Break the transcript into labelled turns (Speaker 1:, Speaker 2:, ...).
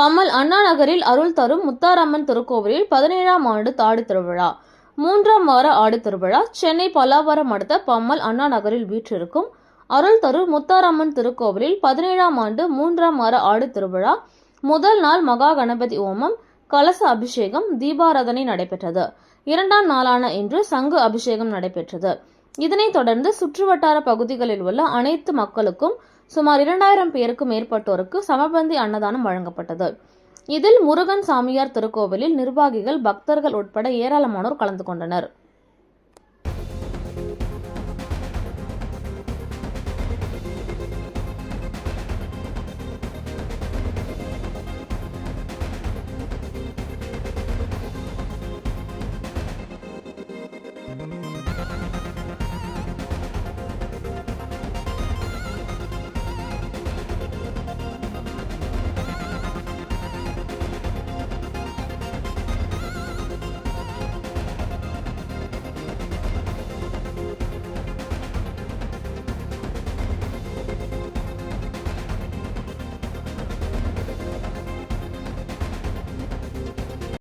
Speaker 1: பம்மல் அண்ணா நகரில் அருள் தரும் முத்தாரம்மன் திருக்கோவிலில் 17ஆம் ஆண்டு தாடி திருவிழா. 3ஆம் வார ஆடி திருவிழா. சென்னை பல்லாவரம் அடுத்த பம்மல் அண்ணா நகரில் வீற்றிருக்கும் அருள் தரும் முத்தாரம்மன் திருக்கோவிலில் 17ஆம் ஆண்டு 3ஆம் வார ஆடி திருவிழா முதல் நாள் மகா கணபதி ஹோமம், கலச அபிஷேகம், தீபாராதனை நடைபெற்றது. 2ஆம் நாளான இன்று சங்கு அபிஷேகம் நடைபெற்றது. இதனைத் தொடர்ந்து சுற்றுவட்டார பகுதிகளில் உள்ள அனைத்து மக்களுக்கும் சுமார் 2000 பேருக்கும் மேற்பட்டோருக்கு சமபந்தி அன்னதானம் வழங்கப்பட்டது. இதில் முருகன் சாமியார் திருக்கோவிலில் நிர்வாகிகள், பக்தர்கள் உட்பட ஏராளமானோர் கலந்து கொண்டனர்.